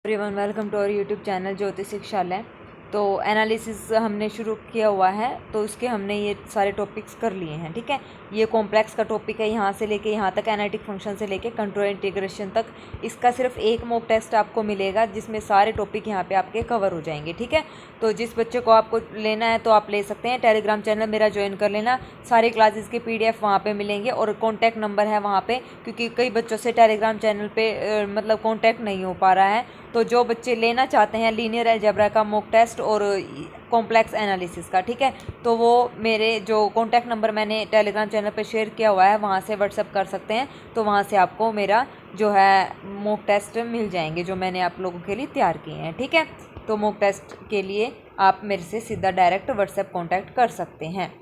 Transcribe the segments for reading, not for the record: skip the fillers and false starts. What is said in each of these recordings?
Everyone, welcome to our YouTube channel Jyoti Shikshalay. तो analysis हमने शुरू किया हुआ है, तो उसके हमने ये सारे टॉपिक्स कर लिए हैं। ठीक है, ये कॉम्प्लेक्स का टॉपिक है, यहाँ से लेके यहाँ तक, एनालिटिक फंक्शन से लेके कंट्रोल इंटीग्रेशन तक। इसका सिर्फ एक मॉक टेस्ट आपको मिलेगा जिसमें सारे टॉपिक यहाँ पे आपके कवर हो जाएंगे। ठीक है, तो जिस बच्चे को आपको लेना है तो आप ले सकते हैं, टेलीग्राम चैनल मेरा ज्वाइन कर लेना। सारी क्लासेस के PDF वहाँ पे मिलेंगे और कॉन्टैक्ट नंबर है वहाँ पे, क्योंकि कई बच्चों से टेलीग्राम चैनल पे मतलब कॉन्टैक्ट नहीं हो पा रहा है। तो जो बच्चे लेना चाहते हैं लीनियर अलजेब्रा का मॉक टेस्ट और कॉम्प्लेक्स एनालिसिस का, ठीक है, तो वो मेरे जो कॉन्टैक्ट नंबर मैंने टेलीग्राम चैनल पे शेयर किया हुआ है वहाँ से व्हाट्सअप कर सकते हैं। तो वहाँ से आपको मेरा जो है मॉक टेस्ट मिल जाएंगे जो मैंने आप लोगों के लिए तैयार किए हैं। ठीक है, तो मॉक टेस्ट के लिए आप मेरे से सीधा डायरेक्ट व्हाट्सएप कॉन्टैक्ट कर सकते हैं।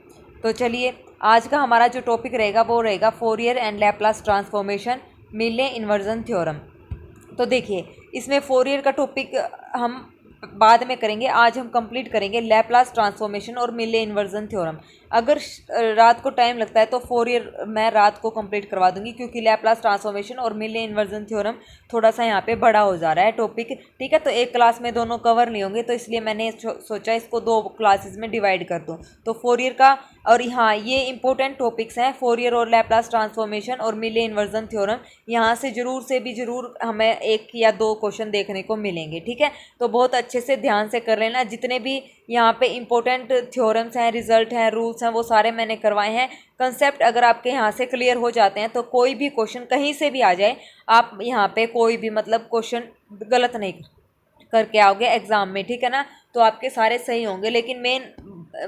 तो चलिए, आज का हमारा जो टॉपिक रहेगा वो रहेगा फोरियर एंड लैप्लास ट्रांसफॉर्मेशन, मिले इन्वर्जन थ्योरम। तो देखिए, इसमें फोरियर का टॉपिक हम बाद में करेंगे, आज हम कंप्लीट करेंगे लैप्लास ट्रांसफॉर्मेशन और मिले इन्वर्जन थ्योरम। अगर रात को टाइम लगता है तो फोरियर मैं रात को कंप्लीट करवा दूंगी, क्योंकि लैप्लास ट्रांसफॉर्मेशन और मिले इन्वर्जन थ्योरम थोड़ा सा यहाँ पे बड़ा हो जा रहा है टॉपिक। ठीक है, तो एक क्लास में दोनों कवर नहीं होंगे, तो इसलिए मैंने सोचा इसको दो क्लासेस में डिवाइड कर दूँ। तो फोरियर का, और हाँ ये इंपॉर्टेंट टॉपिक्स हैं, फोरियर और लैप्लास ट्रांसफॉर्मेशन और मिले इन्वर्जन थ्योरम। यहाँ से जरूर हमें एक या दो क्वेश्चन देखने को मिलेंगे। ठीक है, तो बहुत अच्छे से ध्यान से कर लेना। जितने भी यहाँ पे इंपॉर्टेंट थ्योरम्स हैं, रिजल्ट हैं, रूल्स हैं, वो सारे मैंने करवाए हैं। कंसेप्ट अगर आपके यहाँ से क्लियर हो जाते हैं तो कोई भी क्वेश्चन कहीं से भी आ जाए, आप यहाँ पे कोई भी मतलब क्वेश्चन गलत नहीं करके आओगे एग्जाम में। ठीक है ना, तो आपके सारे सही होंगे। लेकिन मेन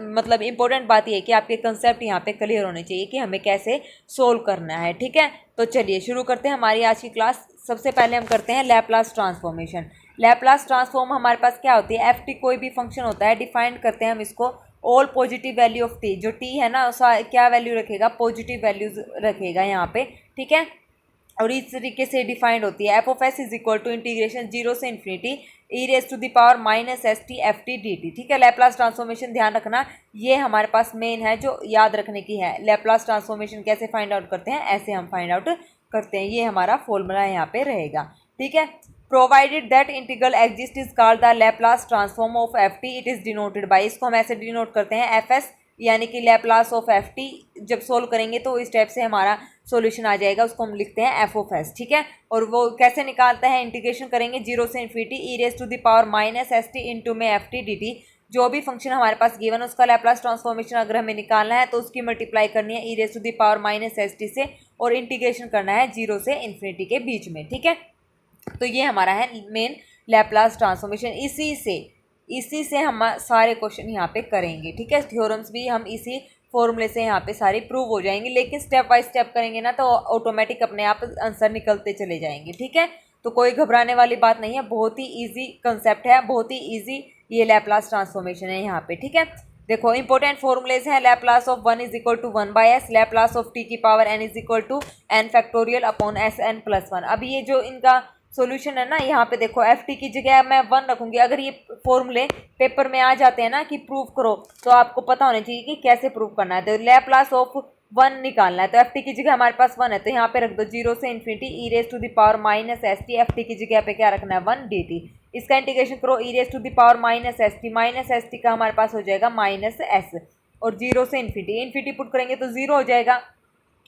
मतलब इम्पोर्टेंट बात यह है कि आपके कंसेप्ट यहाँ पे क्लियर होने चाहिए कि हमें कैसे सोल्व करना है। ठीक है, तो चलिए शुरू करते हैं हमारी आज की क्लास। सबसे पहले हम करते हैं लैप्लास ट्रांसफॉर्मेशन। लैप्लास ट्रांसफॉर्म हमारे पास क्या होती है, FT कोई भी फंक्शन होता है, डिफाइंड करते हैं हम इसको all positive value of t। जो t है ना उसका क्या वैल्यू रखेगा, पॉजिटिव वैल्यूज रखेगा यहाँ पे। ठीक है, और इस तरीके से डिफाइंड होती है। f(s) is equal to integration 0 से इन्फिनिटी e⁻⁻st ठीक है, लैप्लास ट्रांसफॉर्मेशन ध्यान रखना, ये हमारे पास मेन है जो याद रखने की है। लैप्लास ट्रांसफॉर्मेशन कैसे फाइंड आउट करते हैं, ऐसे हम फाइंड आउट करते हैं। ये हमारा फॉर्मूला यहाँ पे रहेगा। ठीक है, provided that integral exist is called the Laplace transform of FT, it is denoted by, इसको हम ऐसे डिनोट करते हैं FS, यानी कि लैप्लास ऑफ FT। जब सोल्व करेंगे तो इस टाइप से हमारा सॉल्यूशन आ जाएगा, उसको हम लिखते हैं f(s). ठीक है, और वो कैसे निकालते हैं, इंटीग्रेशन करेंगे 0 से इन्फिनिटी e⁻⁻st इंटू में FT dt। जो भी फंक्शन हमारे पास गिवन है उसका लैप्लास ट्रांसफॉर्मेशन अगर हमें निकालना है तो उसकी मल्टीप्लाई करनी है e⁻⁻st से, और इंटीग्रेशन करना है 0 से इन्फिनिटी के बीच में। ठीक है, तो ये हमारा है मेन लैप्लास ट्रांसफॉर्मेशन। इसी से हम सारे क्वेश्चन यहाँ पे करेंगे। ठीक है, थ्योरम्स भी हम इसी फॉर्मूले से यहाँ पे सारे प्रूव हो जाएंगे, लेकिन स्टेप बाय स्टेप करेंगे ना तो ऑटोमेटिक अपने आप आंसर निकलते चले जाएंगे। ठीक है, तो कोई घबराने वाली बात नहीं है, बहुत ही ईजी कंसेप्ट है, बहुत ही ईजी ये लैप्लास ट्रांसफॉर्मेशन है यहाँ पे। ठीक है, देखो इंपॉर्टेंट फॉर्मूलेज हैं। Laplace of 1 is equal to 1/s, Laplace of t की power n is equal to n factorial upon SN+1। अब ये जो इनका सॉल्यूशन है ना, यहाँ पे देखो FT की जगह मैं 1 रखूंगी। अगर ये फॉर्मूले पेपर में आ जाते हैं ना कि प्रूव करो, तो आपको पता होना चाहिए कि कैसे प्रूव करना है। तो लैप्लास ऑफ 1 निकालना है, तो FT की जगह हमारे पास 1 है, तो यहाँ पे रख दो 0 से इन्फिनिटी e⁻⁻st। FT की जगह पे क्या रखना है, 1 dt। इसका इंटीग्रेशन करो e⁻⁻st का हमारे पास हो जाएगा -s, और 0 से इन्फिनिटी पुट करेंगे तो 0 हो जाएगा,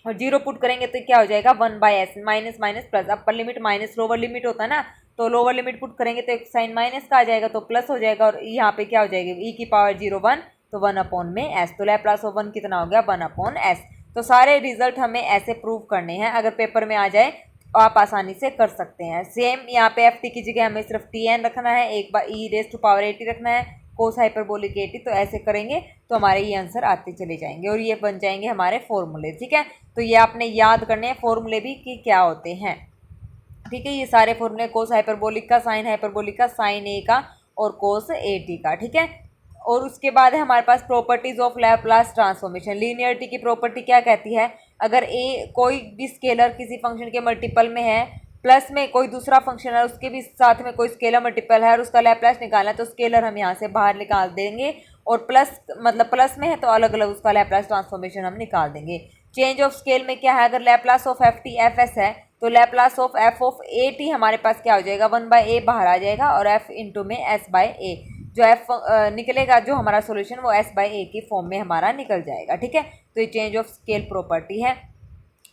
और 0 पुट करेंगे तो क्या हो जाएगा, 1/s, minus minus plus. Upper limit minus lower limit होता है ना, तो लोअर लिमिट पुट करेंगे तो एक साइन माइनस का आ जाएगा तो प्लस हो जाएगा, और यहाँ पे क्या हो जाएगा e⁻0 1, तो 1/s। तो लैप्लास ऑफ 1 कितना हो गया, 1/s। तो सारे रिजल्ट हमें ऐसे प्रूव करने हैं, अगर पेपर में आ जाए तो आप आसानी से कर सकते हैं। सेम यहाँ पे FT की जगह हमें सिर्फ Tn रखना है, एक बार e⁻80 रखना है, कोस हाइपरबोलिक 80, तो ऐसे करेंगे तो हमारे ये आंसर आते चले जाएंगे और ये बन जाएंगे हमारे फॉर्मूले। ठीक है, तो ये आपने याद करने हैं फॉर्मूले भी कि क्या होते हैं। ठीक है, ये सारे फॉर्मूले, कोस हाइपरबोलिक का, साइन हाइपरबोलिक का, साइन A का, और कोस AT का। ठीक है, और उसके बाद है हमारे पास properties of Laplace transformation. Linearity की प्रॉपर्टी क्या कहती है, अगर कोई भी स्केलर किसी फंक्शन के मल्टीपल में है, प्लस में कोई दूसरा फंक्शन है उसके भी साथ में कोई स्केलर मल्टीपल है और उसका लैप्लास निकालना है, तो स्केलर हम यहाँ से बाहर निकाल देंगे, और प्लस मतलब प्लस में है तो अलग अलग उसका लैप्लास ट्रांसफॉर्मेशन हम निकाल देंगे। चेंज ऑफ स्केल में क्या है, अगर लैप्लास ऑफ FT FS है तो Laplace of F of A T हमारे पास क्या हो जाएगा, 1/a बाहर आ जाएगा और एफ इंटू में s/a, जो एफ निकलेगा जो हमारा सोल्यूशन वो s/a की फॉर्म में हमारा निकल जाएगा। ठीक है, तो ये चेंज ऑफ स्केल प्रॉपर्टी है।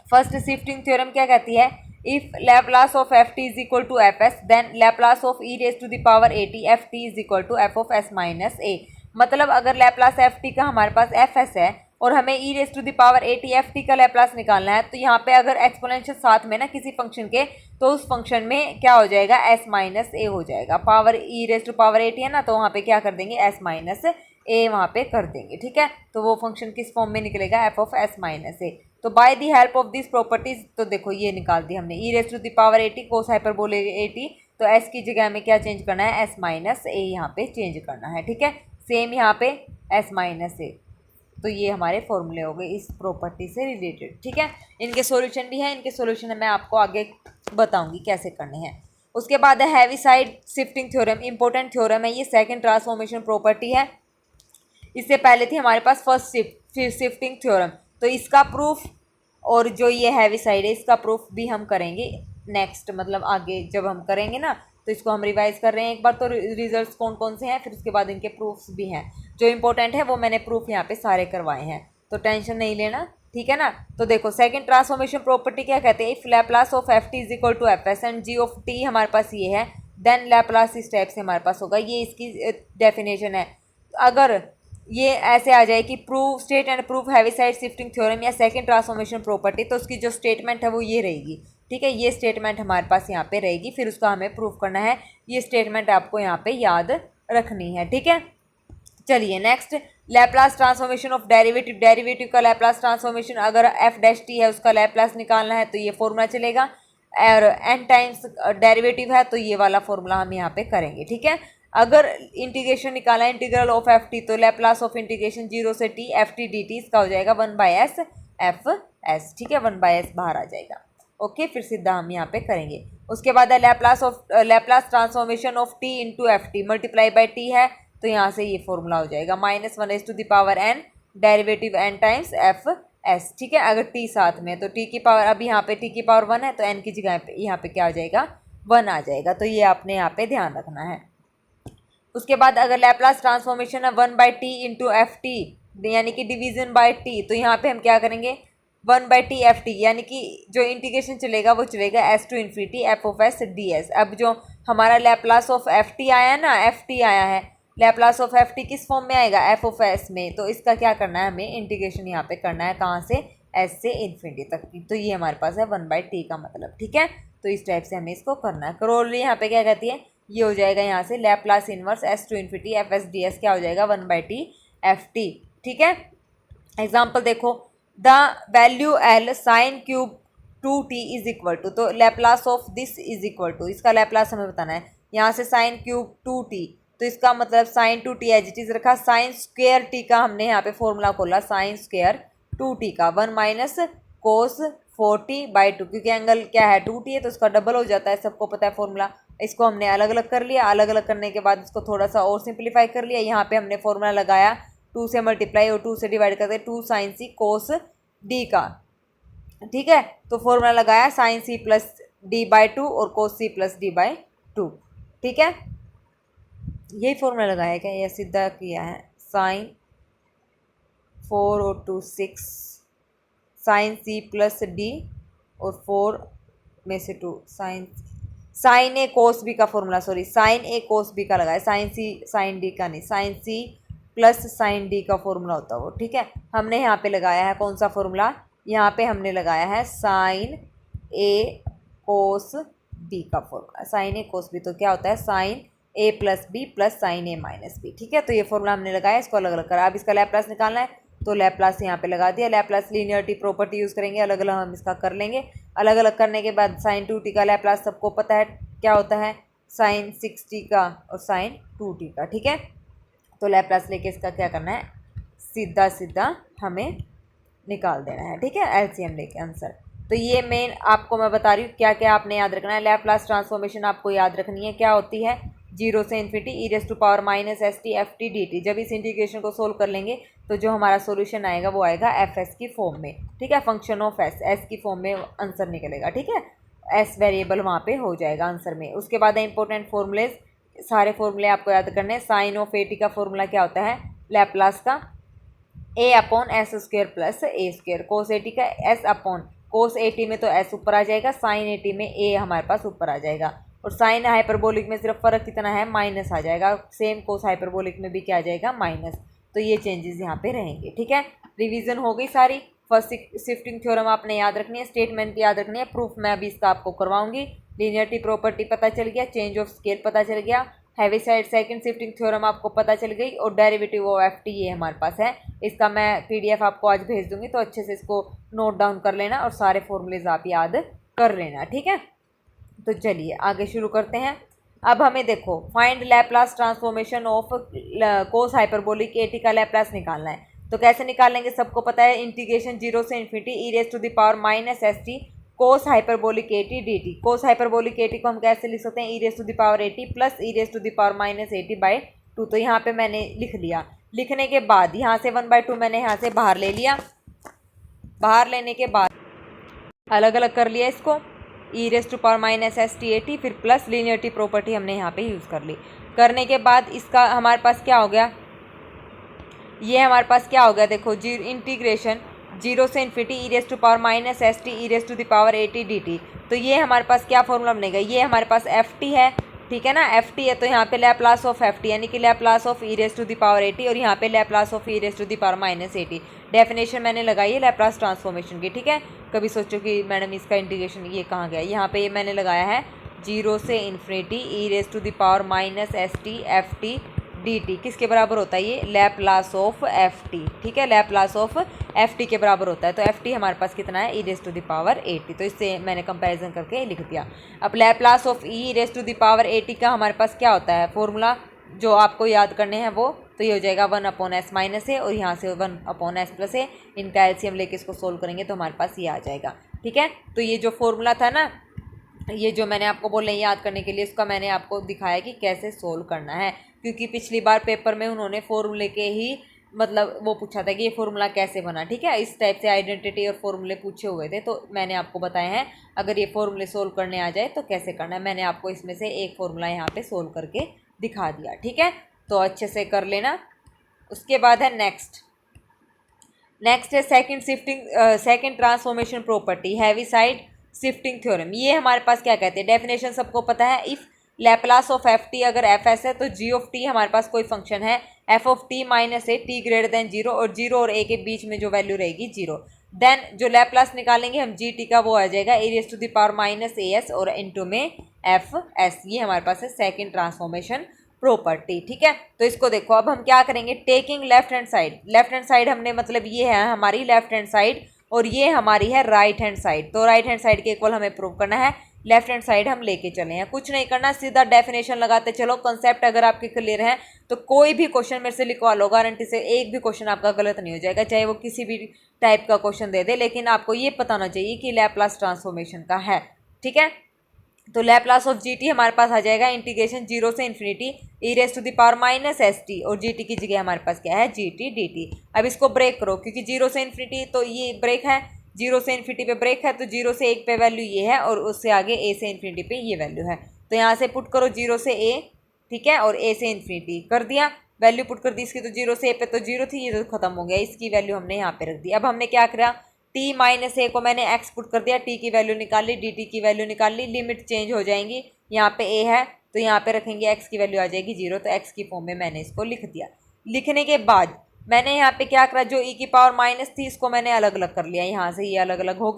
फर्स्ट शिफ्टिंग थ्योरम क्या कहती है, if Laplace of F T is equal to F S then Laplace of E raise to the power A T F T is equal to F of S minus A. मतलब अगर Laplace F T का हमारे पास F S है और हमें E raise to the power A T F T का Laplace निकालना है, तो यहाँ पे अगर एक्सपोनेंशियल साथ में ना किसी फंक्शन के, तो उस फंक्शन में क्या हो जाएगा, एस माइनस ए हो जाएगा। Power E raise to power A T है ना, तो वहाँ पे क्या कर देंगे, एस माइनस ए वहाँ पे कर देंगे। ठीक है, तो वो फंक्शन किस फॉर्म में निकलेगा, F of S minus A. तो by the help of this properties, तो देखो ये निकाल दी हमने, E raise to the power A T cos hyperbolic A T, तो एस की जगह में क्या चेंज करना है, एस माइनस ए यहाँ पे चेंज करना है। ठीक है, सेम यहाँ पे एस माइनस ए। तो ये हमारे फॉर्मूले हो गए इस प्रॉपर्टी से रिलेटेड। ठीक है, इनके सॉल्यूशन भी हैं, इनके सॉल्यूशन मैं आपको आगे बताऊंगी कैसे करने हैं। उसके बाद है Heaviside shifting theorem, important theorem है ये, सेकंड ट्रांसफॉर्मेशन प्रॉपर्टी है। इससे पहले थी हमारे पास फर्स्ट शिफ्टिंग थ्योरम, तो इसका प्रूफ और जो ये हैवीसाइड है इसका प्रूफ भी हम करेंगे नेक्स्ट, मतलब आगे जब हम करेंगे ना, तो इसको हम रिवाइज कर रहे हैं एक बार। तो रिजल्ट्स कौन कौन से हैं, फिर उसके बाद इनके प्रूफ्स भी हैं। जो इंपॉर्टेंट है वो मैंने प्रूफ यहाँ पे सारे करवाए हैं, तो टेंशन नहीं लेना। ठीक है ना, तो देखो सेकंड ट्रांसफॉर्मेशन प्रॉपर्टी क्या कहते हैं, if Laplace of F T is equal to F S and G of T हमारे पास ये है, देन लैप्लास इस टाइप से हमारे पास होगा। ये इसकी डेफिनेशन है। अगर ये ऐसे आ जाए कि prove state and prove Heaviside shifting theorem या सेकंड ट्रांसफॉर्मेशन प्रॉपर्टी, तो उसकी जो स्टेटमेंट है वो ये रहेगी। ठीक है, ये स्टेटमेंट हमारे पास यहाँ पे रहेगी, फिर उसका हमें प्रूफ करना है। ये स्टेटमेंट आपको यहाँ पे याद रखनी है। ठीक है, चलिए next, Laplace transformation of derivative, derivative का लैप्लास ट्रांसफॉर्मेशन, अगर एफ डैश टी है उसका लैप्लास निकालना है तो ये फॉर्मूला चलेगा, और एन टाइम्स डेरिवेटिव है तो ये वाला फॉर्मूला हम यहाँ पे करेंगे। ठीक है, अगर इंटीग्रेशन निकाला है इंटीग्रल ऑफ एफ टी, तो लैप्लास ऑफ इंटीग्रेशन 0 से T F T D T, इसका हो जाएगा 1/s एफ एस। ठीक है, 1/s बाहर आ जाएगा। ओके, फिर सीधा हम यहाँ पे करेंगे। उसके बाद है Laplace transformation of T into F T, multiply by T है, तो यहाँ से ये फॉर्मूला हो जाएगा -1 to the power n derivative n times F S. ठीक है, अगर टी साथ में, तो टी की पावर, अभी यहाँ पे टी की पावर 1 है, तो n की जगह पे यहाँ पे क्या हो जाएगा, 1 आ जाएगा। तो ये आपने यहाँ पे ध्यान रखना है। उसके बाद अगर लैप्लास ट्रांसफॉर्मेशन है 1/t इंटू एफ टी, यानी कि डिवीजन बाय टी, तो यहाँ पे हम क्या करेंगे, 1/t एफ टी, यानी कि जो इंटीग्रेशन चलेगा वो चलेगा s to infinity F of S D S. अब जो हमारा लैप्लास ऑफ एफ टी आया ना, एफ टी आया है, लैप्लास ऑफ एफ टी किस फॉर्म में आएगा, एफ ऑफ एस में, तो इसका क्या करना है, हमें इंटीग्रेशन यहाँ पे करना है, कहाँ से, एस से इन्फिनिटी तक की। तो ये हमारे पास है 1/t का मतलब। ठीक है, तो इस टाइप से हमें इसको करना है। करोलरी यहाँ पे क्या कहती है, ये हो जाएगा यहाँ से Laplace inverse S to infinity F S D S, क्या हो जाएगा, 1/t एफ टी। ठीक है, एग्जाम्पल देखो, the value L sine cube 2t is equal to, तो Laplace of this is equal to, इसका लैप्लास हमें बताना है। यहाँ से साइन क्यूब 2t, तो इसका मतलब sine 2t as it is रखा, साइन स्क्वेयर टी का हमने यहाँ पे फॉर्मूला खोला, साइन स्क्वेयर 2t का 1 माइनस कोस 4t/2, क्योंकि एंगल क्या है 2t है, तो उसका डबल हो जाता है, सबको पता है फॉर्मूला। इसको हमने अलग अलग कर लिया, अलग अलग करने के बाद इसको थोड़ा सा और सिंप्लीफाई कर लिया। यहाँ पे हमने फॉर्मूला लगाया 2 से मल्टीप्लाई और 2 से डिवाइड करते 2 साइन सी कोस डी का। ठीक है, तो फॉर्मूला लगाया साइन सी प्लस d/2 और कोस सी प्लस d/2। ठीक है, यही फॉर्मूला लगाया क्या, या सीधा किया है, साइन 4 और 2 6 साइन सी प्लस डी और 4 में से 2 साइन ए कोस बी का फॉर्मूला, sorry sine A cos B का लगाया, साइन सी साइन डी का नहीं, sine C plus sine D का फॉर्मूला होता है वो। ठीक है, हमने यहाँ पे लगाया है कौन सा फॉर्मूला, यहाँ पे हमने लगाया है साइन ए कोस बी का formula, sign A cos B, तो क्या होता है साइन ए प्लस बी प्लस साइन ए माइनस बी। ठीक है, तो ये फॉर्मूला हमने लगाया, इसको अलग अलग करा। अब इसका लैप्लास निकालना है, तो लैप्लास यहाँ पे लगा दिया, लैप्लास लीनियरिटी प्रॉपर्टी यूज़ करेंगे, अलग अलग हम इसका कर लेंगे। अलग अलग करने के बाद साइन 2t का लैप्लास सबको पता है क्या होता है, साइन 6t का और साइन 2t का। ठीक है, तो लैप्लास लेके इसका क्या करना है, सीधा सीधा हमें निकाल देना है। ठीक है, एलसीएम लेके आंसर। तो ये मेन आपको मैं बता रही हूँ क्या क्या आपने याद रखना है। लैप्लास ट्रांसफॉर्मेशन आपको याद रखनी है, क्या होती है, 0 से infinity E raise to power -st F T D T. जब इस इंटीग्रेशन को सोल्व कर लेंगे तो जो हमारा सॉल्यूशन आएगा वो आएगा एफ एस की फॉर्म में। ठीक है, फंक्शन ऑफ एस, एस की फॉर्म में आंसर निकलेगा। ठीक है, एस वेरिएबल वहाँ पे हो जाएगा आंसर में। उसके बाद है इंपॉर्टेंट फॉर्मूले, सारे फॉर्मूले आपको याद करने हैं। साइन ऑफ ए टी का फॉर्मूला क्या होता है, लैप्लास का A upon S square plus A square. Cos A T का S upon cos A T में तो एस ऊपर आ जाएगा, साइन ए टी में ए हमारे पास ऊपर आ जाएगा। और साइन हाइपरबोलिक में सिर्फ फ़र्क कितना है, माइनस आ जाएगा। सेम कोस हाइपरबोलिक में भी क्या आ जाएगा, माइनस। तो ये चेंजेस यहाँ पे रहेंगे। ठीक है, रिवीजन हो गई सारी। फर्स्ट शिफ्टिंग थ्योरम आपने याद रखनी है, स्टेटमेंट याद रखनी है, प्रूफ मैं अभी इसका आपको करवाऊंगी। लीनियरिटी प्रॉपर्टी पता चल गया, चेंज ऑफ स्केल पता चल गया, हैवीसाइड सेकंड शिफ्टिंग थ्योरम आपको पता चल गई, और डेरिवेटिव ऑफ एफ टी ये हमारे पास है। इसका मैं पीडीएफ आपको आज भेज दूंगी, तो अच्छे से इसको नोट डाउन कर लेना और सारे फॉर्मूलेज आप याद कर लेना। ठीक है, तो चलिए आगे शुरू करते हैं। अब हमें देखो find Laplace transformation of cos hyperbolic A T का लैप्लास निकालना है। तो कैसे निकालेंगे, सबको पता है, इंटीग्रेशन 0 से infinity E raise to the power minus S T cos hyperbolic A T D T. Cos hyperbolic A T को हम कैसे लिख सकते हैं, E raise to the power A T plus E raise to the power minus A T by 2। तो यहाँ पे मैंने लिख लिया। लिखने के बाद यहाँ से 1/2 मैंने यहाँ से बाहर ले लिया। बाहर लेने के बाद अलग अलग कर लिया इसको, E raise to power minus S T A T, फिर प्लस लीनियरिटी प्रॉपर्टी हमने यहाँ पे यूज़ कर ली। करने के बाद इसका हमारे पास क्या हो गया, ये हमारे पास क्या हो गया, देखो इंटीग्रेशन 0 से infinity E raise to power minus S T E raise to the power A T D T. तो ये हमारे पास क्या फॉर्मूला बनेगा, ये हमारे पास एफ टी है। ठीक है ना, एफ टी है, तो यहाँ पे लैप्लास ऑफ एफ टी यानी कि Laplace of E raise to the power A T, और यहाँ पे Laplace of E raise to the power minus A T. Definition मैंने लगाई है लैप्लास ट्रांसफॉर्मेशन की। ठीक है, कभी सोचो कि मैडम इसका इंटीग्रेशन ये कहाँ गया, यहाँ पे ये मैंने लगाया है 0 से infinity E raise to the power minus S T F T D T. किसके बराबर होता है ये, लैप्लास ऑफ एफ टी। ठीक है, लैप्लास ऑफ एफ टी के बराबर होता है। तो एफ टी हमारे पास कितना है, E raise to the power A T. तो इससे मैंने कंपैरिजन करके लिख दिया। अब Laplace of E raise to the power A T का हमारे पास क्या होता है फॉर्मूला, जो आपको याद करने हैं वो, तो ये हो जाएगा 1/s माइनस ए, और यहाँ से 1/s प्लस ए। इनका एलसीएम लेके इसको सोल्व करेंगे तो हमारे पास ये आ जाएगा। ठीक है, तो ये जो फॉर्मूला था ना, ये जो मैंने आपको बोल रही याद करने के लिए, उसका मैंने आपको दिखाया कि कैसे सोल्व करना है। क्योंकि पिछली बार पेपर में उन्होंने फॉर्मूले के ही मतलब वो पूछा था कि ये फॉर्मूला कैसे बना। ठीक है, इस टाइप से आइडेंटिटी और फॉर्मूले पूछे हुए थे, तो मैंने आपको बताए हैं अगर ये फॉर्मूले सोल्व करने आ जाए तो कैसे करना है। मैंने आपको इसमें से एक फॉर्मूला यहाँ पे सोल्व करके दिखा दिया। ठीक है, तो अच्छे से कर लेना। उसके बाद है नेक्स्ट है second transformation property, Heaviside shifting theorem. ये हमारे पास क्या कहते हैं, डेफिनेशन सबको पता है। If Laplace of F T अगर एफ एस है, तो जी ऑफ टी हमारे पास कोई फंक्शन है F of T minus A T greater than 0, और 0 और ए के बीच में जो वैल्यू रहेगी 0, देन जो लैप्लास निकालेंगे हम जी टी का, वो आ जाएगा A raise to the power minus A S और इनटू में एफ एस। ये हमारे पास है सेकंड ट्रांसफॉर्मेशन प्रॉपर्टी। ठीक है, तो इसको देखो, अब हम क्या करेंगे, टेकिंग लेफ्ट हैंड साइड हमने मतलब ये है हमारी लेफ्ट हैंड साइड, और ये हमारी है राइट हैंड साइड। तो राइट हैंड साइड के इक्वल हमें प्रूव करना है, लेफ्ट हैंड साइड हम लेके चले हैं। कुछ नहीं करना, सीधा डेफिनेशन लगाते चलो। कंसेप्ट अगर आपके क्लियर है तो कोई भी क्वेश्चन मेरे से लिखवा लो, गारंटी से एक भी क्वेश्चन आपका गलत नहीं हो जाएगा, चाहे वो किसी भी टाइप का क्वेश्चन दे दे, लेकिन आपको ये पता होना चाहिए कि लैप्लास ट्रांसफॉर्मेशन का है। ठीक है, तो लैप्लास ऑफ जी टी हमारे पास आ जाएगा इंटीग्रेशन 0 से infinity E raise to the power minus S T, और जी टी की जगह हमारे पास क्या है, जी टी डी टी। अब इसको ब्रेक करो, क्योंकि 0 से इन्फिनिटी तो ये ब्रेक है, 0 से इन्फिनिटी पे ब्रेक है, तो 0 से 1 पे वैल्यू ये है, और उससे आगे ए से इन्फिनिटी पे ये वैल्यू है। तो यहाँ से पुट करो 0 से ए, ठीक है, और ए से इन्फिनिटी कर दिया, वैल्यू पुट कर दी इसकी। तो 0 से ए पे तो 0 थी, ये तो खत्म हो गया, इसकी वैल्यू हमने यहाँ पे रख दी। अब हमने क्या करा, टी माइनस ए को मैंने एक्स पुट कर दिया, टी की वैल्यू निकाल ली, डी टी की वैल्यू निकाल ली, लिमिट चेंज हो जाएंगी। यहाँ पे ए है तो यहाँ पे रखेंगे एक्स की वैल्यू आ जाएगी 0, तो एक्स की फॉर्म में मैंने इसको लिख दिया। लिखने के बाद मैंने यहाँ पे क्या करा, जो ई की पावर माइनस थी इसको मैंने अलग अलग कर लिया, यहाँ से ये अलग अलग हो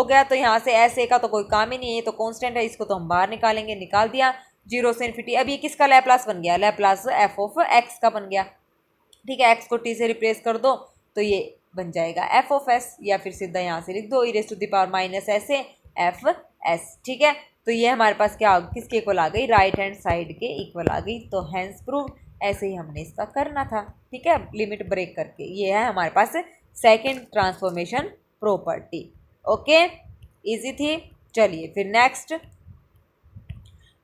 गया, तो यहाँ से एस ए का तो कोई काम ही नहीं है, ये तो कॉन्स्टेंट है, इसको तो हम बाहर निकालेंगे, निकाल दिया 0 से इन्फिनिटी। अब ये किसका लैप्लास बन गया, लैप्लास एफ ऑफ एक्स का बन गया। ठीक है, एक्स को टी से रिप्लेस कर दो तो ये बन जाएगा एफ ऑफ एस, या फिर सीधा यहाँ से लिख दो E raise to the power minus S A F S. ठीक है, तो ये हमारे पास क्या किसके इक्वल आ गई, राइट हैंड साइड के इक्वल आ गई। तो हैंस प्रूव, ऐसे ही हमने इसका करना था। ठीक है, लिमिट ब्रेक करके। ये है हमारे पास second transformation property. Okay, easy थी। चलिए फिर नेक्स्ट,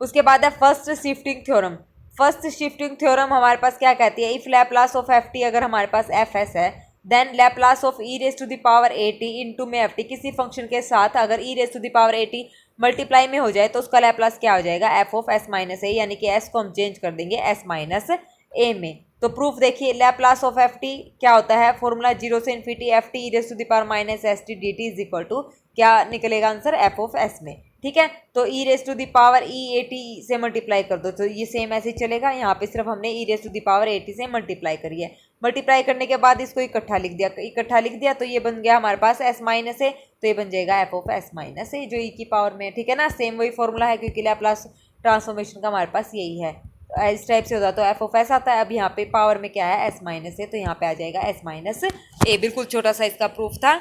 उसके बाद है first shifting theorem. First shifting theorem हमारे पास क्या कहती है, if Laplace of F T अगर हमारे पास एफ एस है, then Laplace of E raise to the power A T into में एफ टी, किसी फंक्शन के साथ अगर E raise to the power A T multiply में हो जाए तो उसका लैप्लास क्या हो जाएगा, एफ ऑफ एस माइनस ए, यानी कि एस को हम चेंज कर देंगे एस माइनस ए में। तो प्रूफ देखिए, लैप्लास ऑफ एफ टी क्या होता है, फॉर्मूला 0 से infinity F T E raise to the power minus S T D T is equal to क्या निकलेगा आंसर, एफ ऑफ एस में। ठीक है, तो E raise to the power E A T से मल्टीप्लाई कर दो तो ये सेम ऐसे ही चलेगा। यहाँ पे सिर्फ हमने E raise to the power A T से मल्टीप्लाई करी है। मल्टीप्लाई करने के बाद इसको इकट्ठा लिख दिया तो ये बन गया हमारे पास एस माइनस ए, तो ये बन जाएगा एफ ऑफ एस माइनस ए जो ई की पावर में है। ठीक है ना, सेम वही फॉर्मूला है क्योंकि लैप्लास ट्रांसफॉर्मेशन का हमारे पास यही है। इस टाइप से होता तो एफ ऑफ एस आता है। अब यहाँ पे पावर में क्या है, एस माइनस ए, तो यहाँ पे आ जाएगा एस माइनस ए। बिल्कुल छोटा सा इसका प्रूफ था।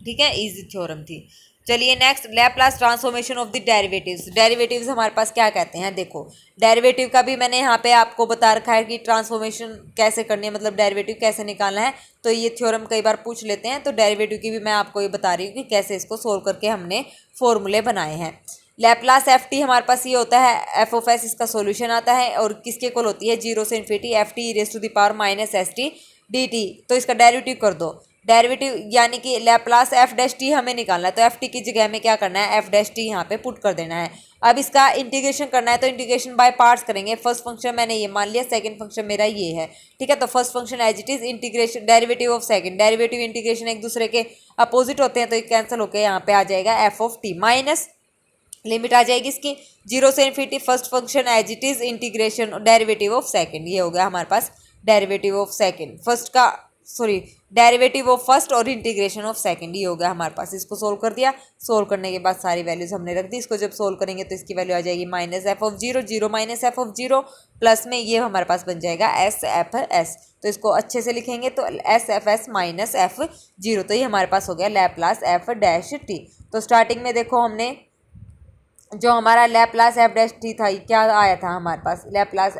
ठीक है, इजी थ्योरम थी। चलिए next, Laplace transformation of the derivatives. Derivatives हमारे पास क्या कहते हैं, देखो डेरिवेटिव का भी मैंने यहाँ पे आपको बता रखा है कि ट्रांसफॉर्मेशन कैसे करनी है, मतलब डेरिवेटिव कैसे निकालना है। तो ये थ्योरम कई बार पूछ लेते हैं, तो डेरिवेटिव की भी मैं आपको ये बता रही हूँ कि कैसे इसको सोल्व करके हमने फॉर्मूले बनाए हैं। लैप्लास एफ टी हमारे पास ये होता है एफ ऑफ एस, इसका सॉल्यूशन आता है और किसके इक्वल होती है, 0 से infinity F T raise to the power minus S T D T. तो इसका डेरिवेटिव कर दो, डेरिवेटिव यानी कि लैप्लास एफ डैश टी हमें निकालना है, तो एफ टी की जगह में क्या करना है, एफ डैश टी यहाँ पे पुट कर देना है। अब इसका इंटीग्रेशन करना है तो इंटीग्रेशन बाय पार्ट्स करेंगे। फर्स्ट फंक्शन मैंने ये मान लिया, सेकंड फंक्शन मेरा ये है। ठीक है, तो first function as it is, integration derivative of second, derivative integration एक दूसरे के अपोजिट होते हैं तो ये कैंसिल होकर यहाँ पे आ जाएगा F of T minus limit आ जाएगी इसकी 0 से infinity first function as it is integration derivative of second. ये हो गया हमारे पास derivative of second, derivative of first और इंटीग्रेशन ऑफ सेकंड, ये हो गया हमारे पास। इसको सोल्व कर दिया, सोल्व करने के बाद सारी वैल्यूज हमने रख दी। इसको जब सोल्व करेंगे तो इसकी वैल्यू आ जाएगी minus F of zero, zero minus F of zero, plus में ये हमारे पास बन जाएगा एस एफ एस। तो इसको अच्छे से लिखेंगे तो S F S minus F zero, तो ये हमारे पास हो गया लैप्लास एफ डैश टी। तो स्टार्टिंग में देखो हमने जो हमारा लैप्लास एफ डैश टी था, क्या आया था हमारे पास, लैप्लास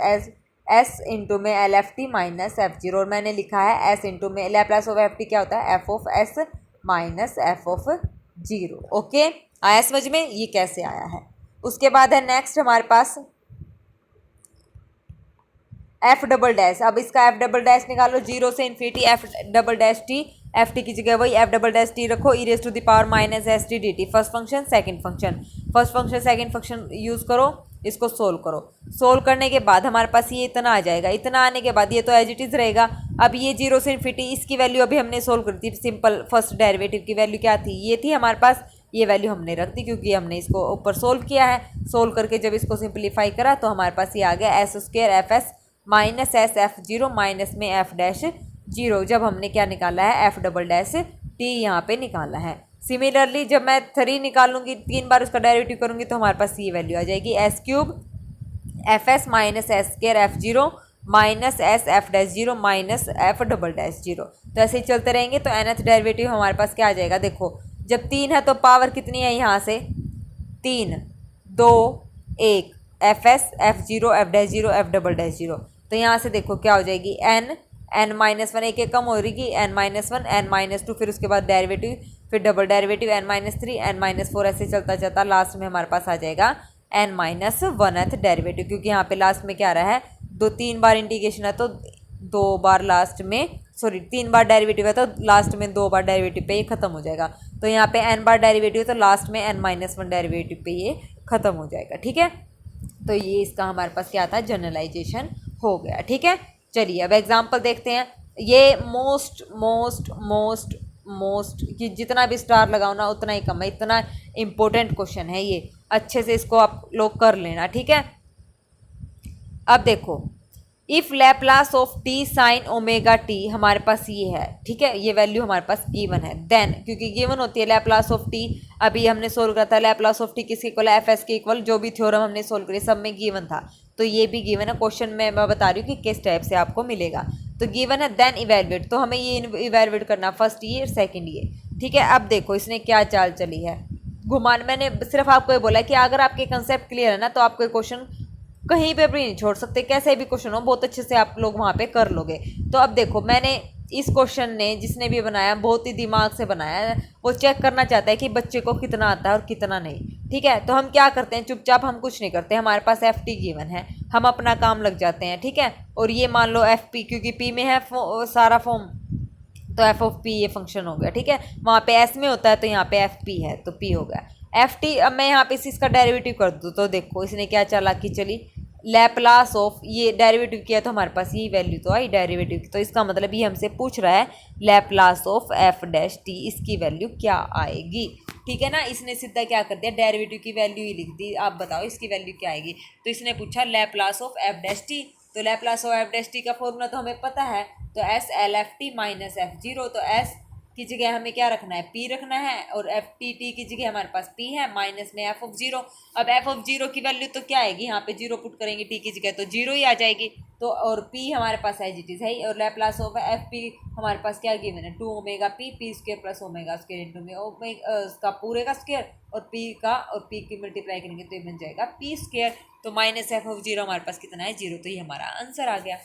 एस इंटू में L F T minus F zero, और मैंने लिखा है एस इंटू में लैप्लास ऑफ एफ टी क्या होता है, F of S minus F of zero. Okay, आया समझ में ये कैसे आया है। उसके बाद है नेक्स्ट हमारे पास एफ डबल डैश। अब इसका एफ डबल डैश निकालो, 0 से infinity F double dash T, F T की जगह वही एफ डबल डैश टी रखो, E raise to the power minus S T D T. First function second function, first function second function use करो, इसको solve करो। Solve करने के बाद हमारे पास ये इतना आ जाएगा, इतना आने के बाद ये तो एज इट इज़ रहेगा। अब ये 0 से इन्फिनिटी, इसकी वैल्यू अभी हमने सोल्व कर दी, सिंपल फर्स्ट डेरिवेटिव की वैल्यू क्या थी, ये थी हमारे पास, ये वैल्यू हमने रख दी क्योंकि हमने इसको ऊपर सोल्व किया है। सोल्व करके जब इसको सिंप्लीफाई करा तो हमारे पास ये आ गया S square F S minus S F zero minus में एफ डैश जीरो, जब हमने क्या निकाला है, एफ डबल डैश टी यहाँ पे निकाला है। सिमिलरली जब मैं 3 निकालूंगी, 3 बार उसका डेरिवेटिव करूंगी तो हमारे पास ये वैल्यू आ जाएगी S cube F S minus S square F zero minus S F dash zero minus F double dash zero. तो ऐसे ही चलते रहेंगे। तो nth डेरिवेटिव हमारे पास क्या आ जाएगा, देखो जब 3 है तो पावर कितनी है यहाँ से, 3 2 1 F S F zero F dash zero F double dash zero. तो यहाँ से देखो क्या हो जाएगी, एन माइनस वन, एक एक कम हो रही कि N minus one N minus two, फिर उसके बाद डेरिवेटिव, फिर double derivative N minus three N minus four, ऐसे चलता चलता लास्ट में हमारे पास आ जाएगा एन माइनस वनथ डेरिवेटिव। क्योंकि यहाँ पे लास्ट में क्या आ रहा है, 3 बार इंटीग्रेशन है तो 2 बार लास्ट में, सॉरी 3 बार डेरिवेटिव है तो लास्ट में 2 बार डेरिवेटिव पे ये खत्म हो जाएगा। तो यहाँ पे n बार डेरिवेटिव तो लास्ट में n माइनस वन डेरिवेटिव पे ये खत्म हो जाएगा। ठीक है, तो ये इसका हमारे पास क्या था, जनरलाइजेशन हो गया। ठीक है, चलिए अब एग्जाम्पल देखते हैं। ये मोस्ट मोस्ट मोस्ट मोस्ट कि जितना भी स्टार लगाओ ना उतना ही कम है, इतना इम्पोर्टेंट क्वेश्चन है ये, अच्छे से इसको आप लोग कर लेना। ठीक है, अब देखो if Laplace of T sine omega T, हमारे पास ये है। ठीक है, ये वैल्यू हमारे पास गिवन है। देन क्योंकि गिवन होती है लैप्लास ऑफ टी, अभी हमने सोल्व करा था लैप्लास ऑफ टी किसके इक्वल है, एफ एस के इक्वल, जो भी थ्योरम हमने सोल्व करी सब में गिवन था। तो ये भी गिवन है, क्वेश्चन में मैं बता रही हूँ कि किस टाइप से आपको मिलेगा। तो गिवन है, देन इवेलुएट, तो हमें ये इवेलुएट करना, फर्स्ट ये सेकेंड ये। ठीक है, अब देखो इसने क्या चाल चली है, घुमान, मैंने सिर्फ आपको ये बोला कि अगर आपके कंसेप्ट क्लियर है ना तो आपको क्वेश्चन कहीं पे भी नहीं छोड़ सकते, कैसे भी क्वेश्चन हो बहुत अच्छे से आप लोग वहाँ पे कर लोगे। तो अब देखो मैंने इस क्वेश्चन ने जिसने भी बनाया बहुत ही दिमाग से बनाया है, वो चेक करना चाहता है कि बच्चे को कितना आता है और कितना नहीं। ठीक है, तो हम क्या करते हैं, चुपचाप हम कुछ नहीं करते, हमारे पास एफ टी गिवन है, हम अपना काम लग जाते हैं। ठीक है, और ये मान लो एफ पी, क्योंकि पी में है सारा फॉर्म, तो एफ ऑफ पी ये फंक्शन हो गया, ठीक है। वहाँ पे एस में होता है तो यहाँ पे एफ पी है तो पी हो गया एफ टी। अब मैं यहाँ पे इसका डेरिवेटिव कर दूँ तो देखो इसने क्या चालाकी चली, लैप्लास ऑफ, ये डेरिवेटिव किया तो हमारे पास ये वैल्यू तो आई डेरिवेटिव की, तो इसका मतलब ये हमसे पूछ रहा है Laplace of F dash T, इसकी वैल्यू क्या आएगी, ठीक है ना। इसने सीधा क्या कर दिया, डेरिवेटिव की वैल्यू ही लिख दी, आप बताओ इसकी वैल्यू क्या आएगी। तो इसने पूछा Laplace of F dash T, तो Laplace of F dash T का फॉर्मूला तो हमें पता है, तो S L F T minus F zero, तो एस की जगह हमें क्या रखना है, पी रखना है, और एफ टी टी की जगह हमारे पास पी है, माइनस में एफ ऑफ जीरो। अब एफ ऑफ जीरो की वैल्यू तो क्या आएगी, यहाँ पे जीरो पुट करेंगे टी की जगह तो जीरो ही आ जाएगी, तो और पी हमारे पास एज इट इज है, और लैप्लास ऑफ एफ पी हमारे पास क्या गिवन है, two omega P square plus omega square into में ओमेगा का पूरे का स्क्वायर और पी का, और पी की मल्टीप्लाई करेंगे तो ये बन जाएगा पी स्क्वायर, तो माइनस एफ ऑफ जीरो हमारे पास कितना है, जीरो, तो ये हमारा आंसर आ गया।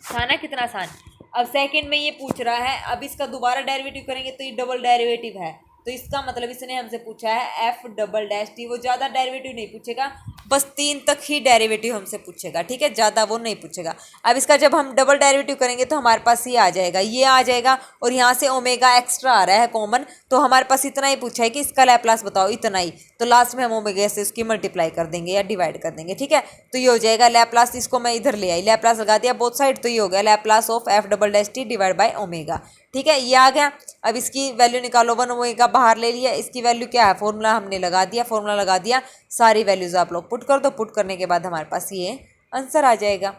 था ना कितना आसान। अब सेकंड में ये पूछ रहा है, अब इसका दोबारा डेरिवेटिव करेंगे तो ये डबल डेरिवेटिव है, तो इसका मतलब इसने हमसे पूछा है एफ डबल डैश टी, वो ज़्यादा डेरिवेटिव नहीं पूछेगा, बस 3 तक ही डेरिवेटिव हमसे पूछेगा, ठीक है, ज़्यादा वो नहीं पूछेगा। अब इसका जब हम डबल डेरिवेटिव करेंगे तो हमारे पास ये आ जाएगा, ये आ जाएगा, और यहाँ से ओमेगा एक्स्ट्रा आ रहा है कॉमन, तो हमारे पास इतना ही पूछा है कि इसका लैप्लास बताओ, इतना ही, तो लास्ट में हम ओमेगा से उसकी मल्टीप्लाई कर देंगे या डिवाइड कर देंगे, ठीक है। तो ये हो जाएगा लैप्लास, इसको मैं इधर ले आई, लैप्लास लगा दिया बोथ साइड, तो ये हो गया Laplace of F double dash T divide by omega, ठीक है, ये आ गया। अब इसकी वैल्यू निकालो, 1 ओमेगा बाहर ले लिया, इसकी वैल्यू क्या है, फॉर्मूला हमने लगा दिया, फॉर्मूला लगा दिया, सारी वैल्यूज़ आप लोग पुट कर दो, पुट करने के बाद हमारे पास ये आंसर आ जाएगा,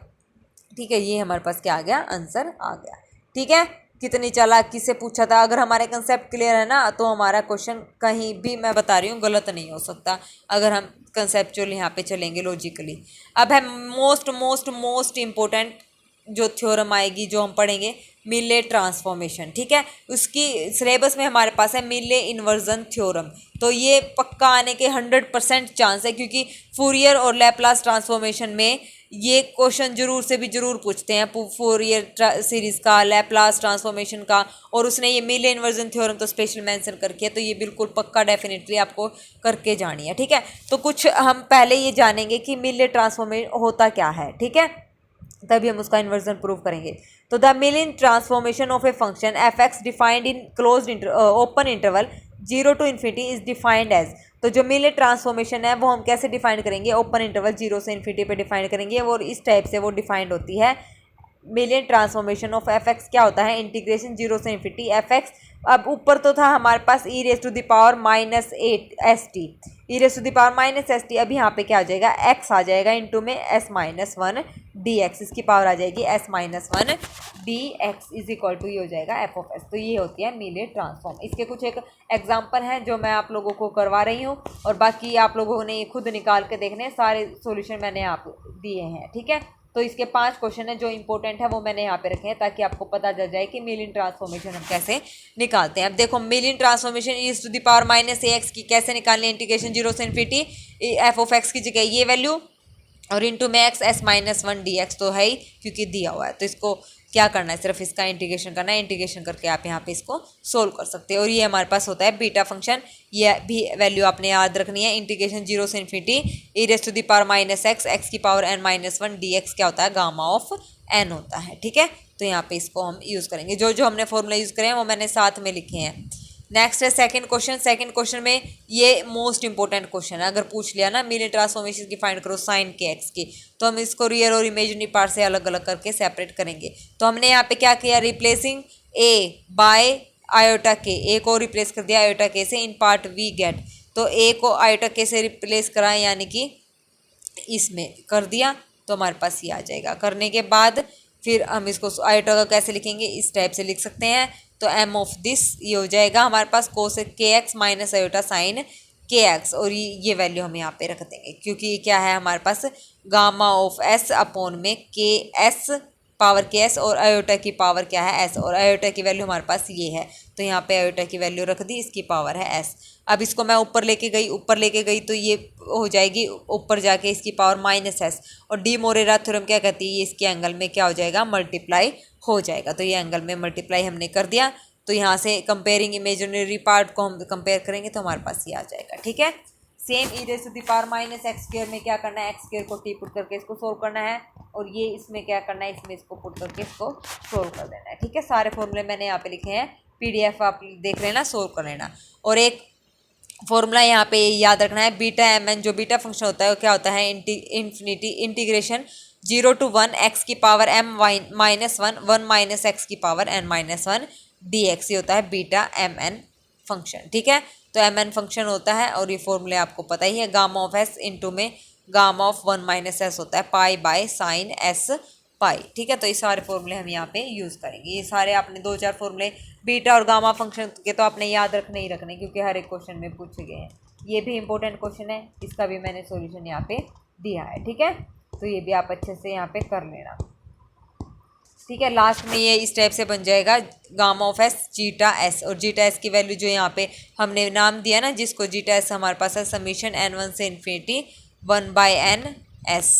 ठीक है, ये हमारे पास क्या आ गया, आंसर आ गया, ठीक है। कितनी चालाकी से पूछा था, अगर हमारे कंसेप्ट क्लियर है ना तो हमारा क्वेश्चन कहीं भी, मैं बता रही हूँ, गलत नहीं हो सकता अगर हम कंसेप्चुअल यहाँ पे चलेंगे लॉजिकली। अब है मोस्ट इम्पोर्टेंट जो थ्योरम आएगी, जो हम पढ़ेंगे, मिले ट्रांसफॉर्मेशन, ठीक है, उसकी सिलेबस में हमारे पास है मिले इन्वर्जन थ्योरम, तो ये पक्का आने के 100% चांस है, क्योंकि फूरियर और लैप्लास ट्रांसफॉर्मेशन में ये क्वेश्चन जरूर से भी जरूर पूछते हैं, फूरियर सीरीज़ का, लैप्लास ट्रांसफॉर्मेशन का, और उसने ये मिले इन्वर्जन थ्योरम तो स्पेशल मेंशन करके है, तो ये बिल्कुल पक्का डेफिनेटली आपको करके जानी है, ठीक है। तो कुछ हम पहले ये जानेंगे कि मिले ट्रांसफॉर्मेशन होता क्या है, ठीक है, तभी हम उसका इन्वर्जन प्रूव करेंगे। तो the Mellin transformation of a function F X defined in closed open interval 0 to infinity is defined as, तो जो मिले ट्रांसफॉर्मेशन है वो हम कैसे डिफाइन करेंगे, ओपन इंटरवल 0 से इन्फिनिटी पे डिफाइन करेंगे, और इस टाइप से वो डिफाइंड होती है। Mellin transformation of F X क्या होता है, इंटीग्रेशन 0 से इन्फिनिटी एफ एक्स, अब ऊपर तो था हमारे पास e raise to the power minus 8 S T, E raise to the power minus S T, अब यहाँ पे क्या आ जाएगा, एक्स आ जाएगा इंटू में एस माइनस 1 डी एक्स, इसकी पावर आ जाएगी S minus 1 D X is equal to ये हो जाएगा एफ ऑफ एस। तो ये होती है मिले ट्रांसफॉर्म। इसके कुछ एक एग्जाम्पल हैं जो मैं आप लोगों को करवा रही हूँ, और बाकी आप लोगों ने ये खुद निकाल के देखने, सारे सोल्यूशन मैंने आप दिए हैं, ठीक है। तो इसके 5 क्वेश्चन है जो इंपॉर्टेंट है वो मैंने यहाँ पे रखे हैं, ताकि आपको पता चल जाए कि मिलियन ट्रांसफॉर्मेशन हम कैसे निकालते हैं। अब देखो, Mellin transformation is to the power minus A X की कैसे निकालनी है, इंटीग्रेशन 0 से इन्फिनिटी एफ ऑफ एक्स की जगह ये वैल्यू, और इंटू में x S minus 1 D x तो है ही क्योंकि दिया हुआ है, तो इसको क्या करना है, सिर्फ इसका इंटीग्रेशन करना है, इंटीग्रेशन करके आप यहाँ पे इसको सोल्व कर सकते हैं। और ये हमारे पास होता है बीटा फंक्शन, ये भी वैल्यू आपने याद रखनी है, इंटीग्रेशन 0 से infinity e raise to the power minus X, X की power N minus 1 D X क्या होता है, गामा ऑफ एन होता है, ठीक है। तो यहाँ पे इसको हम यूज़ करेंगे, जो जो हमने फॉर्मूला यूज़ करे हैं वो मैंने साथ में लिखे हैं। नेक्स्ट है सेकंड क्वेश्चन। सेकंड क्वेश्चन में ये मोस्ट इंपॉर्टेंट क्वेश्चन है, अगर पूछ लिया ना मिलियन ट्रांसफॉर्मेशन की फाइंड करो साइन के एक्स की, तो हम इसको रियल और इमेजिनरी पार्ट से अलग अलग करके सेपरेट करेंगे। तो हमने यहाँ पे क्या किया, रिप्लेसिंग ए बाय आयोटा के, ए को रिप्लेस कर दिया आयोटा के से, इन पार्ट वी गेट, तो ए को आयोटा के से रिप्लेस कराएं, यानी कि इसमें कर दिया तो हमारे पास ये आ जाएगा। करने के बाद फिर हम इसको आयोटा का कैसे लिखेंगे, इस टाइप से लिख सकते हैं, तो एम ऑफ दिस ये हो जाएगा हमारे पास कोसेक के एक्स माइनस आयोटा साइन के एक्स, और ये वैल्यू हम यहाँ पे रख देंगे, क्योंकि ये क्या है हमारे पास गामा ऑफ एस अपॉन में के एस पावर के एस, और आयोटा की पावर क्या है एस, और आयोटा की वैल्यू हमारे पास ये है, तो यहाँ पे आयोटा की वैल्यू रख दी, इसकी पावर है एस। अब इसको मैं ऊपर लेके गई तो ये हो जाएगी ऊपर जाके इसकी पावर माइनस एस, और डी मोरेरा थ्योरम क्या कहती है, ये इसके एंगल में क्या हो जाएगा, मल्टीप्लाई हो जाएगा। तो ये एंगल में मल्टीप्लाई हमने कर दिया, तो यहाँ से कंपेयरिंग इमेजिनरी पार्ट को हम कंपेयर करेंगे तो हमारे पास ये आ जाएगा, ठीक है। Same E raise to the power minus X square में क्या करना है, एक्स स्क्वायर को टी पुट करके इसको सोल्व करना है, और ये इसमें क्या करना है, इसमें इसको पुट करके इसको सोल्व कर देना है। ठीक है, सारे फॉर्मूले मैंने यहाँ पे लिखे हैं, PDF आप देख लेना, सोल्व कर लेना। और एक फॉर्मूला यहाँ पे याद रखना है, बीटा mn, जो बीटा फंक्शन होता है वो क्या होता है, इन्फिनिटी इंटीग्रेशन 0 to 1 x की power m minus 1 minus x की पावर n माइनस 1 dx, ये होता है बीटा mn फंक्शन। ठीक है, तो mn फंक्शन होता है और ये फॉर्मूले आपको पता ही है, गामा ऑफ s इंटू में गामा ऑफ 1 माइनस एस होता है पाई बाय साइन एस पाई। ठीक है, तो ये सारे फॉर्मूले हम यहाँ पे यूज़ करेंगे। ये सारे आपने 2-4 फॉर्मूले बीटा और गामा फंक्शन के तो आपने याद रखने ही रखने, क्योंकि हर एक क्वेश्चन में पूछे गए हैं। ये भी इंपॉर्टेंट क्वेश्चन है, इसका भी मैंने सॉल्यूशन यहाँ पे दिया है। ठीक है, तो ये भी आप अच्छे से यहाँ पे कर लेना। ठीक है, लास्ट में ये इस टाइप से बन जाएगा gamma of S zeta S, और जीटा एस की वैल्यू जो यहाँ पे हमने नाम दिया ना, जिसको जीटा एस हमारे पास है समीशन n1 से infinity 1/n s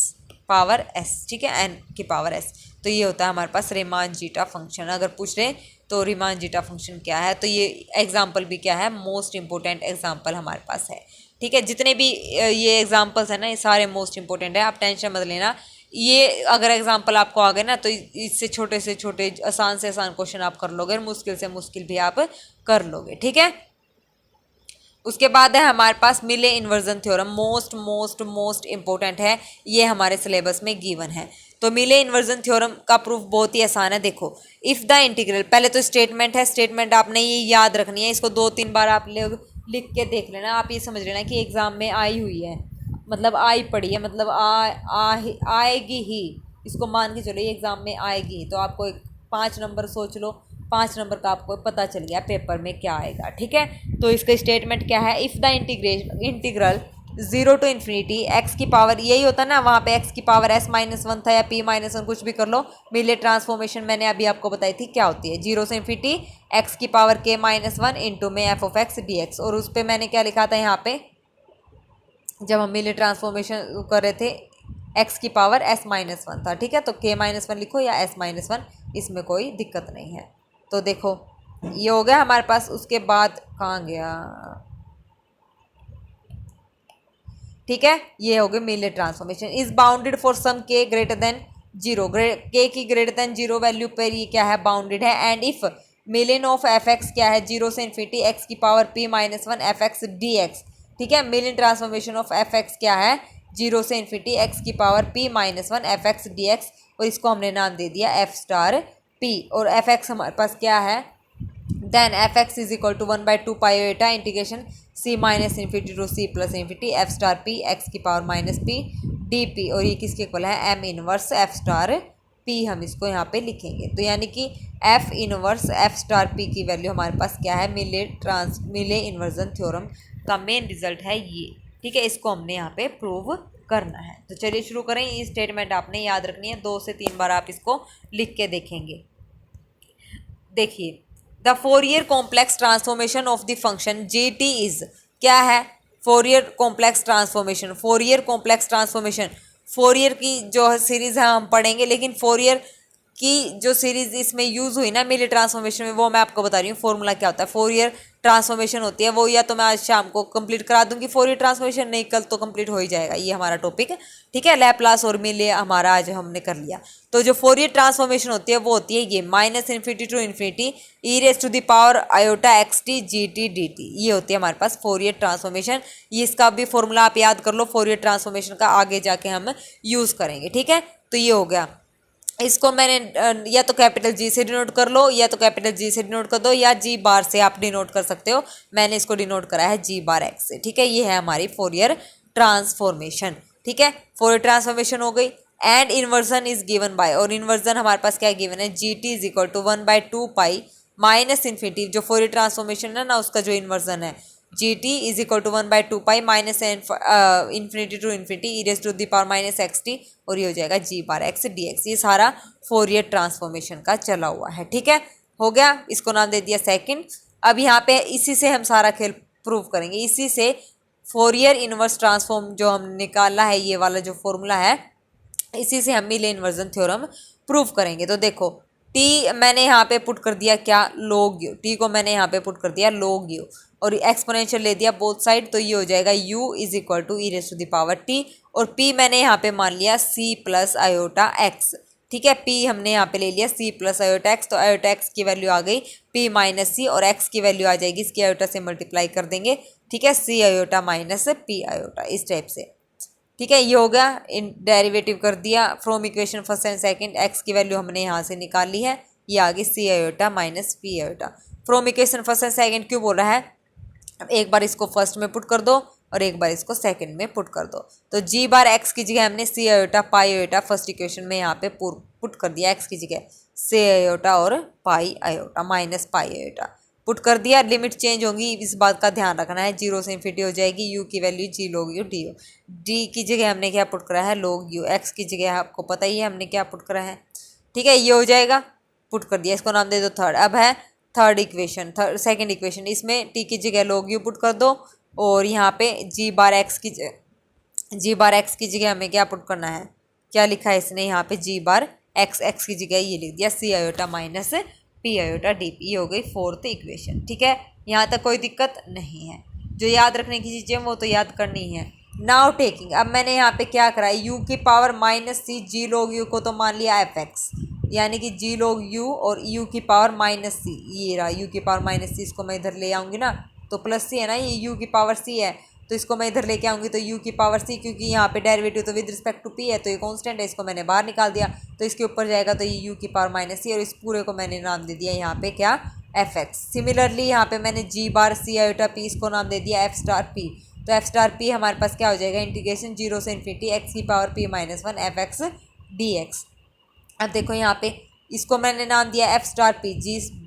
power s। ठीक है, n की पावर s, तो ये होता है हमारे पास रीमान जीटा फंक्शन। अगर पूछ रहे तो रीमान जीटा फंक्शन क्या है, तो ये एग्जाम्पल भी क्या है, मोस्ट इंपॉर्टेंट एग्जाम्पल हमारे पास है। ठीक है, जितने भी ये एग्जाम्पल्स हैं ना, ये सारे मोस्ट इंपॉर्टेंट है, आप टेंशन मत लेना। ये अगर एग्जाम्पल आपको आ गए ना, तो इससे छोटे से छोटे आसान से आसान क्वेश्चन आप कर लोगे, मुश्किल से मुश्किल भी आप कर लोगे। ठीक है, उसके बाद है हमारे पास मिले inversion theorem, most most most important है, ये हमारे सिलेबस में गिवन है। तो मिले इन्वर्जन थ्योरम का प्रूफ बहुत ही आसान है। देखो, इफ़ द इंटीग्रल, पहले तो स्टेटमेंट है, स्टेटमेंट आपने ये याद रखनी है, इसको 2-3 बार आप लोग लिख के देख लेना। आप ये समझ लेना कि एग्ज़ाम में आई हुई है, मतलब आई पड़ी है, मतलब आएगी ही, इसको मान के चलो ये एग्ज़ाम में आएगी ही। तो आपको 5 नंबर सोच लो, 5 नंबर का आपको पता चल गया पेपर में क्या आएगा। ठीक है, तो इसका स्टेटमेंट क्या है, if the integral 0 to infinity X की पावर, यही होता है ना, वहाँ पे एक्स की पावर s-1 था या p-1 कुछ भी कर लो। मिले ट्रांसफॉर्मेशन मैंने अभी आपको बताई थी क्या होती है, 0 से इन्फिनिटी एक्स की पावर k-1 इंटू में f of x dx। और उस पर मैंने क्या लिखा था यहाँ पे, जब हम मिले ट्रांसफॉर्मेशन कर रहे थे, x की पावर s-1 था। ठीक है, तो k-1 लिखो या s-1, इसमें कोई दिक्कत नहीं है। तो देखो ये हो गया हमारे पास। उसके बाद कहाँ गया, ठीक है, ये हो गया Mellin transformation. Is bounded for some k greater than 0, k की ग्रेटर देन 0 वैल्यू पर ये क्या है, बाउंडेड है। And if Mellin of F X क्या है, 0 से इन्फिनिटी एक्स की power p-1 F X D X. ठीक है, Mellin transformation of F X क्या है, 0 से इन्फिनिटी एक्स की power p-1 F X D X, और इसको हमने नाम दे दिया f स्टार p। और एफ एक्स हमारे पास क्या है, then F X is equal to 1/2 pi eta integration c minus infinity to c plus infinity F star p X की power minus p D P. और ये किसके इक्वल है, m inverse F star p, हम इसको यहाँ पे लिखेंगे। तो यानी कि f inverse F star p की वैल्यू हमारे पास क्या है, मिले इन्वर्जन थ्योरम का मेन रिजल्ट है ये। ठीक है, इसको हमने यहाँ पे प्रूव करना है। तो चलिए शुरू करें। ये स्टेटमेंट आपने याद रखनी है, 2 से 3 बार आप इसको लिख के देखेंगे। देखिए, the Fourier complex transformation of the function ji T is, क्या है, Fourier complex transformation. Fourier complex transformation, Fourier की जो सीरीज़ है हम पढ़ेंगे, लेकिन फोरियर की जो सीरीज़ इसमें यूज़ हुई ना मिले ट्रांसफॉर्मेशन में, वो मैं आपको बता रही हूँ फॉर्मूला क्या होता है। फोरियर ट्रांसफॉर्मेशन होती है वो, या तो मैं आज शाम को कंप्लीट करा दूंगी फोरियर ट्रांसफॉर्मेशन, नहीं कल तो कंप्लीट हो ही जाएगा ये हमारा टॉपिक। ठीक है, लैपलास और मिले हमारा आज हमने कर लिया। तो जो फोरियर ट्रांसफॉर्मेशन होती है वो होती है ये minus infinity to infinity E raise to the power iota X T G T D T, ये होती है हमारे पास फोरियर ट्रांसफॉर्मेशन। ये इसका भी फॉर्मूला आप याद कर लो, फोरियर ट्रांसफॉर्मेशन का आगे जाके हम यूज़ करेंगे। ठीक है, तो ये हो गया। इसको मैंने या तो कैपिटल जी से डिनोट कर लो, या तो कैपिटल जी से डिनोट कर दो, या जी बार से आप डिनोट कर सकते हो। मैंने इसको डिनोट करा है जी बार एक्स से। ठीक है, ये है हमारी फोरियर ट्रांसफॉर्मेशन। ठीक है, फोरियर ट्रांसफॉर्मेशन हो गई। And inversion is given by, और इन्वर्जन हमारे पास क्या गिवन है, G T is equal to 1/2 pi minus infinity, जो फोरियर ट्रांसफॉर्मेशन है ना उसका जो इन्वर्जन है, G T is equal to 1/2 pi minus infinity to infinity E raise to the power minus X T, और ये हो जाएगा G bar X D X. ये सारा फोरियर ट्रांसफॉर्मेशन का चला हुआ है। ठीक है, हो गया, इसको नाम दे दिया सेकंड। अब यहाँ पे इसी से हम सारा खेल प्रूव करेंगे, इसी से फोरियर इनवर्स ट्रांसफॉर्म जो हम निकाला है, ये वाला जो फॉर्मूला है, इसी से हम मिले इन्वर्जन थ्योरम प्रूव करेंगे। तो देखो, टी मैंने यहाँ पे पुट कर दिया क्या, log u, टी को मैंने यहाँ पे पुट कर दिया log u, और एक्सपोनेंशियल ले दिया बोथ साइड, तो ये हो जाएगा u is equal to E raise to the power t, और p मैंने यहाँ पे मान लिया c प्लस आयोटा x। ठीक है, p हमने यहाँ पे ले लिया c प्लस आयोटा एक्स, तो आयोटा एक्स की वैल्यू आ गई p माइनस सी, और x की वैल्यू आ जाएगी इसकी आयोटा से मल्टीप्लाई कर देंगे। ठीक है, c iota minus p iota, इस टाइप से। ठीक है, ये हो गया, इन डेरिवेटिव कर दिया from equation first and second. x की वैल्यू हमने यहाँ से निकाल ली है, ये आ गई c iota minus p iota. From equation first and second क्यों बोल रहा है, एक बार इसको फर्स्ट में पुट कर दो और एक बार इसको सेकंड में पुट कर दो। तो g बार x की जगह हमने c आयोटा पाई आयोटा फर्स्ट इक्वेशन में यहाँ पे पुट कर दिया, x की जगह c आयोटा और पाई iota minus pi iota put कर दिया। लिमिट चेंज होंगी, इस बात का ध्यान रखना है, 0 से इन्फिनिटी हो जाएगी, u की value g log u D हो। d की जगह हमने क्या पुट करा है, log u। x की जगह आपको पता ही है हमने क्या पुट करा है। ठीक है, ये हो जाएगा, पुट कर दिया, इसको नाम दे दो थर्ड। अब है थर्ड इक्वेशन, सेकंड इक्वेशन, इसमें t की जगह log u पुट कर दो, और यहाँ पे g बार x की जगह हमें क्या पुट करना है, क्या लिखा है इसने यहाँ पे g बार x की जगह ये लिख दिया c iota minus p iota D p. ये हो गई फोर्थ इक्वेशन। ठीक है, यहाँ तक कोई दिक्कत नहीं है, जो याद रखने की चीज़ें वो तो याद करनी है। नाउ टेकिंग, अब मैंने यहाँ पे क्या करा, u की पावर माइनस सी जी log u को तो मान लिया f(x), यानी कि g log u और u की पावर माइनस सी, ये रहा u की पावर माइनस सी, इसको मैं इधर ले आऊँगी ना तो प्लस सी है ना, ये u की पावर c है, तो इसको मैं इधर लेके आऊँगी तो u की पावर c, क्योंकि यहाँ पे डेरिवेटिव तो विद रिस्पेक्ट टू p है, तो ये कांस्टेंट है, इसको मैंने बाहर निकाल दिया, तो इसके ऊपर जाएगा तो ये u की पावर माइनस सी, और इस पूरे को मैंने नाम दे दिया यहाँ पे क्या, f(x). सिमिलरली यहाँ पे मैंने g बार c आयोटा p, इसको नाम दे दिया f स्टार p, तो f स्टार p हमारे पास क्या हो जाएगा, इंटीग्रेशन 0 से इन्फिनिटी x की power p minus 1 f(x) dx। अब देखो यहाँ पे इसको मैंने नाम दिया f स्टार p,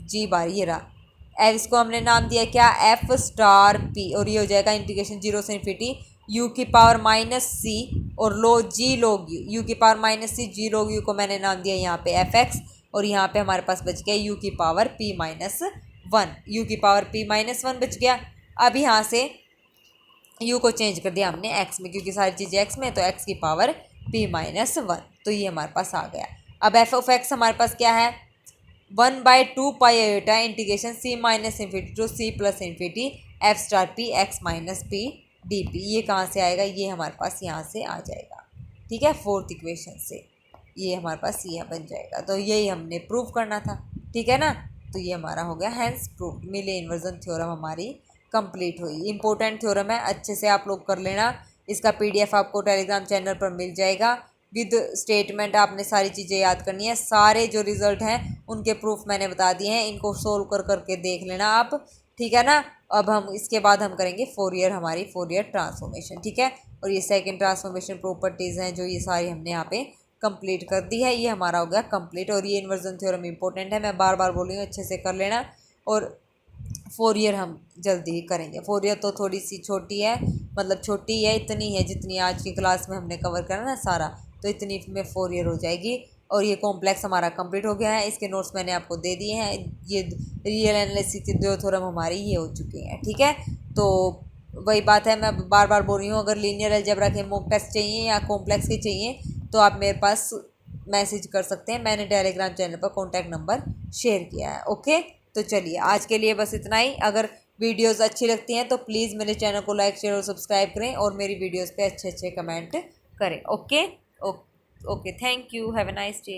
g बार, ये रहा एफ, इसको हमने नाम दिया क्या, f स्टार p, और ये हो जाएगा इंटीग्रेशन 0 से इन्फिनिटी u की पावर माइनस सी और g log u, u की पावर माइनस सी g log u को मैंने नाम दिया यहाँ पे f(x), और यहाँ पे हमारे पास बच गया u की पावर p माइनस 1, u की पावर p माइनस 1 बच गया। अब यहाँ से u को चेंज कर दिया हमने x में, क्योंकि सारी चीज़ें x में, तो x की पावर p माइनस 1, तो ये हमारे पास आ गया। अब f ऑफ x हमारे पास क्या है, 1/2 pi iota integration c minus infinity to c plus infinity f star p x minus p D p. ये कहाँ से आएगा, ये हमारे पास यहाँ से आ जाएगा। ठीक है, फोर्थ इक्वेशन से ये हमारे पास ये बन जाएगा, तो यही हमने प्रूव करना था। ठीक है ना, तो ये हमारा हो गया हैंस प्रूव, मिले इन्वर्जन थ्योरम हमारी कंप्लीट हुई। इंपॉर्टेंट थ्योरम है, अच्छे से आप लोग कर लेना। इसका PDF आपको टेलीग्राम चैनल पर मिल जाएगा विद स्टेटमेंट, आपने सारी चीज़ें याद करनी है। सारे जो रिजल्ट हैं उनके प्रूफ मैंने बता दिए हैं, इनको सोल्व कर करके देख लेना आप। ठीक है ना, अब हम इसके बाद हम करेंगे फोरियर, हमारी फोरियर ट्रांसफॉर्मेशन। ठीक है, और ये सेकंड ट्रांसफॉर्मेशन प्रॉपर्टीज़ हैं जो ये सारी हमने यहाँ पे कंप्लीट कर दी है, ये हमारा हो गया कंप्लीट। और ये इन्वर्जन थ्योरम इंपॉर्टेंट है, मैं बार बार बोल रही हूँ, अच्छे से कर लेना। और फोरियर हम जल्दी ही करेंगे। फोरियर तो थोड़ी सी छोटी है, मतलब छोटी है, इतनी है जितनी आज की क्लास में हमने कवर करा ना सारा, तो इतनी में फोरियर हो जाएगी। और ये कॉम्प्लेक्स हमारा कंप्लीट हो गया है, इसके नोट्स मैंने आपको दे दिए हैं। ये रियल एनालिसिस के 2 थ्योरम हमारी ये हो चुके हैं। ठीक है, तो वही बात है, मैं बार बार बोल रही हूँ, अगर लीनियर अलजेब्रा के मॉक टेस्ट चाहिए या कॉम्प्लेक्स के चाहिए तो आप मेरे पास मैसेज कर सकते हैं, मैंने टेलीग्राम चैनल पर कॉन्टैक्ट नंबर शेयर किया है। ओके, तो चलिए आज के लिए बस इतना ही। अगर वीडियोस अच्छी लगती हैं तो प्लीज़ मेरे चैनल को लाइक शेयर और सब्सक्राइब करें, और मेरी वीडियोस पे अच्छे अच्छे कमेंट करें। Okay, okay, thank you, have a nice day.